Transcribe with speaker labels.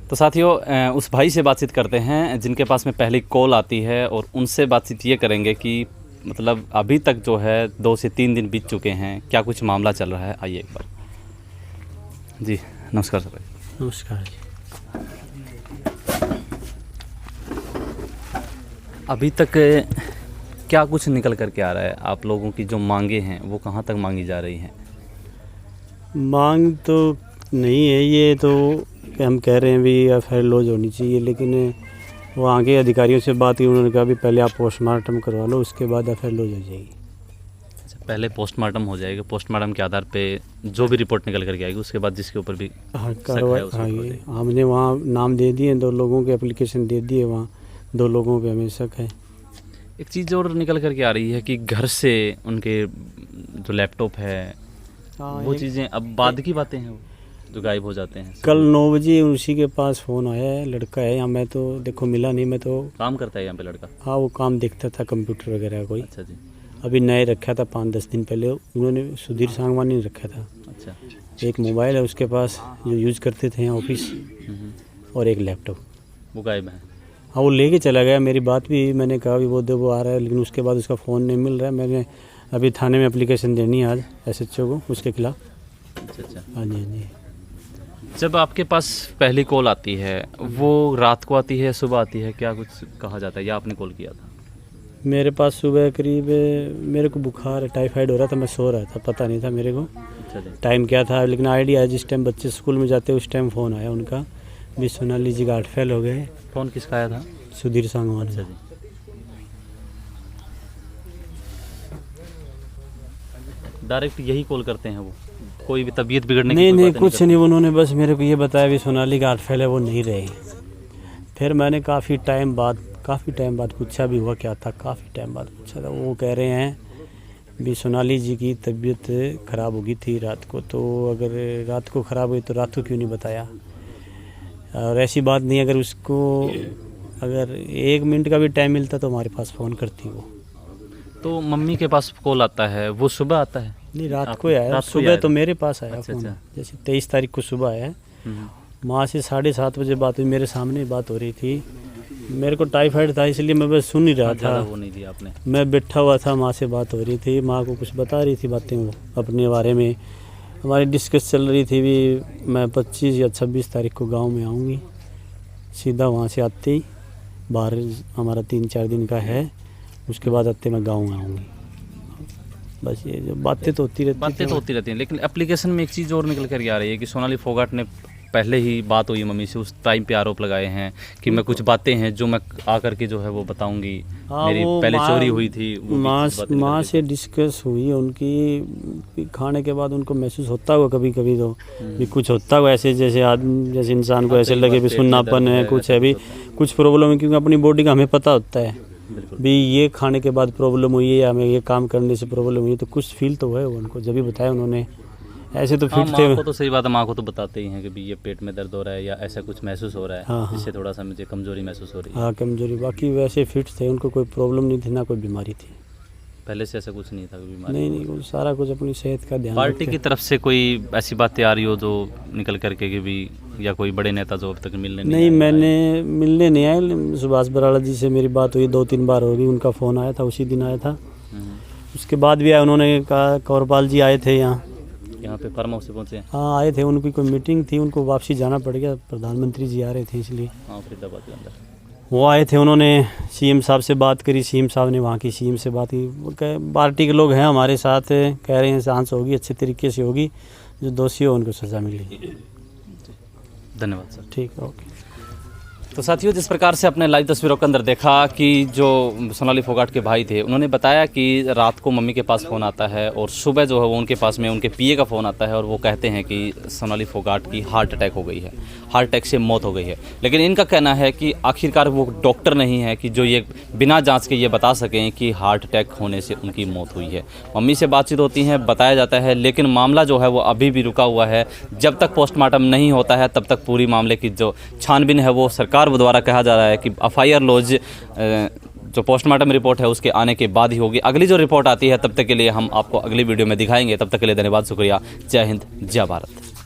Speaker 1: तो साथियों उस भाई से बातचीत करते हैं जिनके पास में पहली कॉल आती है और उनसे बातचीत ये करेंगे कि मतलब अभी तक जो है 2 से 3 दिन बीत चुके हैं, क्या कुछ मामला चल रहा है। आइए एक बार। जी नमस्कार सर।
Speaker 2: नमस्कार जी।
Speaker 1: अभी तक क्या कुछ निकल कर के आ रहा है? आप लोगों की जो मांगे हैं वो कहाँ तक मांगी जा रही हैं?
Speaker 2: मांग तो नहीं है, ये तो हम कह रहे हैं भी एफआईआर लॉज होनी चाहिए, लेकिन वहाँ के अधिकारियों से बात की, उन्होंने कहा भी पहले आप पोस्टमार्टम करवा लो, उसके बाद एफआईआर लॉज हो जाएगी।
Speaker 1: अच्छा, पहले पोस्टमार्टम हो जाएगा, पोस्टमार्टम के आधार पे जो भी रिपोर्ट निकल कर के आएगी उसके बाद जिसके ऊपर भी
Speaker 2: कार्रवाई। हाँ, ये हमने वहाँ नाम दे दिए, 2 लोगों के एप्लीकेशन दे दिए, वहाँ 2 लोगों पे हमें शक है।
Speaker 1: एक चीज़ और निकल कर के आ रही है कि घर से उनके जो लैपटॉप है वो चीज़ें अब बाद की बातें हैं, जो गायब हो जाते हैं।
Speaker 2: कल 9 बजे उसी के पास फ़ोन आया है, लड़का है यहाँ, मैं तो देखो मिला नहीं, मैं तो
Speaker 1: काम करता है यहाँ पे लड़का।
Speaker 2: हाँ, वो काम देखता था कंप्यूटर वगैरह कोई।
Speaker 1: अच्छा जी।
Speaker 2: अभी नए रखा था 5-10 दिन पहले उन्होंने, सुधीर सांगवानी ने रखा था।
Speaker 1: अच्छा।
Speaker 2: एक मोबाइल है उसके पास जो यूज़ करते थे यहाँ ऑफिस, और एक लैपटॉप
Speaker 1: वो गायब है।
Speaker 2: हाँ, वो लेके चला गया। मेरी बात भी मैंने कहा भी वो आ रहा है, लेकिन उसके बाद उसका फ़ोन नहीं मिल रहा है। मैंने अभी थाने में एप्लीकेशन देनी है आज SHO को उसके खिलाफ।
Speaker 1: अच्छा अच्छा।
Speaker 2: हाँ जी, हाँ जी।
Speaker 1: जब आपके पास पहली कॉल आती है वो रात को आती है, सुबह आती है, क्या कुछ कहा जाता है या आपने कॉल किया था?
Speaker 2: मेरे पास सुबह करीब, मेरे को बुखार टाइफाइड हो रहा था, मैं सो रहा था, पता नहीं था मेरे को टाइम क्या था, लेकिन आइडिया है जिस टाइम बच्चे स्कूल में जाते उस टाइम फ़ोन आया उनका भी सोनाली जी का हार्ट फेल हो गए।
Speaker 1: फ़ोन किसका आया था?
Speaker 2: सुधीर सांगवानी।
Speaker 1: अच्छा जी। डायरेक्ट यही कॉल करते हैं वो? कोई भी तबीयत बिगड़ने की
Speaker 2: नहीं, कुछ नहीं, उन्होंने बस मेरे को ये बताया भी सोनाली का हार्ट फेल है, वो नहीं रहे। फिर मैंने काफ़ी टाइम बाद पूछा भी हुआ क्या था, काफ़ी टाइम बाद पूछा था। वो कह रहे हैं भी सोनाली जी की तबीयत ख़राब हो गई थी रात को, तो अगर रात को ख़राब हुई तो रात को क्यों नहीं बताया। और ऐसी बात नहीं, अगर उसको अगर 1 मिनट का भी टाइम मिलता तो हमारे पास फ़ोन करती वो।
Speaker 1: तो मम्मी के पास कॉल आता है, वो सुबह आता है?
Speaker 2: नहीं, रात को आया। सुबह तो मेरे पास आया।
Speaker 1: अच्छा,
Speaker 2: फ़ोन
Speaker 1: अच्छा।
Speaker 2: जैसे 23 तारीख को सुबह आया। माँ से 7:30 बजे बात हुई, मेरे सामने बात हो रही थी। मेरे को टाइफाइड था इसलिए मैं बस सुन ही रहा था,
Speaker 1: वो नहीं दिया आपने? मैं
Speaker 2: बैठा हुआ था, माँ से बात हो रही थी, माँ को कुछ बता रही थी बातें वो अपने बारे में। हमारी डिस्कस चल रही थी भी मैं 25 या 26 तारीख को गांव में आऊँगी। सीधा वहाँ से आते ही बाहर हमारा 3-4 दिन का है, उसके बाद आते मैं गाँव में आऊँगी। बस ये जो बातें तो होती रहती हैं।
Speaker 1: लेकिन एप्लीकेशन में एक चीज़ और निकल कर आ रही है कि सोनाली फोगाट ने पहले ही बात हुई मम्मी से, उस टाइम पे आरोप लगाए हैं कि मैं कुछ बातें हैं जो मैं आकर के जो है वो बताऊंगी।
Speaker 2: हाँ,
Speaker 1: मेरी पहले चोरी हुई थी,
Speaker 2: माँ से डिस्कस हुई उनकी। खाने के बाद उनको महसूस होता हुआ कभी कभी तो भी कुछ होता हुआ ऐसे, जैसे आदमी जैसे इंसान को ऐसे लगे भी सुन्नापन है, कुछ है भी, कुछ प्रॉब्लम है, क्योंकि अपनी बॉडी का हमें पता होता है भी ये खाने के बाद प्रॉब्लम हुई है या हमें ये काम करने से प्रॉब्लम हुई है, तो कुछ फील तो है उनको जब भी बताया उन्होंने। ऐसे तो फिट थे।
Speaker 1: माँ को तो सही बात है, माँ को तो बताते ही हैं कि भी ये पेट में दर्द हो रहा है या ऐसा कुछ महसूस हो रहा है।
Speaker 2: हाँ,
Speaker 1: जिससे थोड़ा सा मुझे कमजोरी महसूस हो रही है।
Speaker 2: हाँ, कमजोरी। बाकी वैसे फिट थे, उनको कोई प्रॉब्लम नहीं थी, ना कोई बीमारी थी।
Speaker 1: पहले से ऐसा कुछ नहीं था बीमारी?
Speaker 2: नहीं, वो सारा कुछ अपनी सेहत का ध्यान।
Speaker 1: पार्टी की तरफ से कोई ऐसी बातें आ रही हो जो निकल करके कि भी, या कोई बड़े नेता जो अब तक मिलने
Speaker 2: नहीं, मैंने मिलने नहीं आए। सुभाष बराला जी से मेरी बात हुई 2-3 बार होगी, उनका फ़ोन आया था, उसी दिन आया था। उसके बाद भी आया, उन्होंने कहा कौरपाल जी आए थे यहाँ पे
Speaker 1: फार्म हाउस से पहुँचे?
Speaker 2: हाँ, आए थे, उनकी कोई मीटिंग थी, उनको वापसी जाना पड़ गया, प्रधानमंत्री जी आ रहे थे इसलिए।
Speaker 1: हाँ, फरीदाबाद के अंदर
Speaker 2: वो आए थे। उन्होंने CM साहब से बात करी, CM साहब ने वहाँ की CM से बात की। पार्टी के लोग हैं हमारे साथ, कह रहे हैं जांच होगी, अच्छे तरीके से होगी, जो दोषी हो उनको सज़ा मिलेगी।
Speaker 1: धन्यवाद सर।
Speaker 2: ठीक है, ओके।
Speaker 1: तो साथियों, जिस प्रकार से अपने लाइव तस्वीरों के अंदर देखा कि जो सोनाली फोगाट के भाई थे, उन्होंने बताया कि रात को मम्मी के पास फ़ोन आता है और सुबह जो है वो उनके पास में उनके PA का फ़ोन आता है और वो कहते हैं कि सोनाली फोगाट की हार्ट अटैक हो गई है, हार्ट अटैक से मौत हो गई है। लेकिन इनका कहना है कि आखिरकार वो डॉक्टर नहीं है कि जो ये बिना जांच के ये बता सकें कि हार्ट अटैक होने से उनकी मौत हुई है। मम्मी से बातचीत होती है, बताया जाता है, लेकिन मामला जो है वो अभी भी रुका हुआ है। जब तक पोस्टमार्टम नहीं होता है तब तक पूरी मामले की जो छानबीन है वो सरकार द्वारा कहा जा रहा है कि FIR लॉज जो पोस्टमार्टम रिपोर्ट है उसके आने के बाद ही होगी। अगली जो रिपोर्ट आती है तब तक के लिए हम आपको अगली वीडियो में दिखाएंगे। तब तक के लिए धन्यवाद, शुक्रिया, जय हिंद, जय भारत।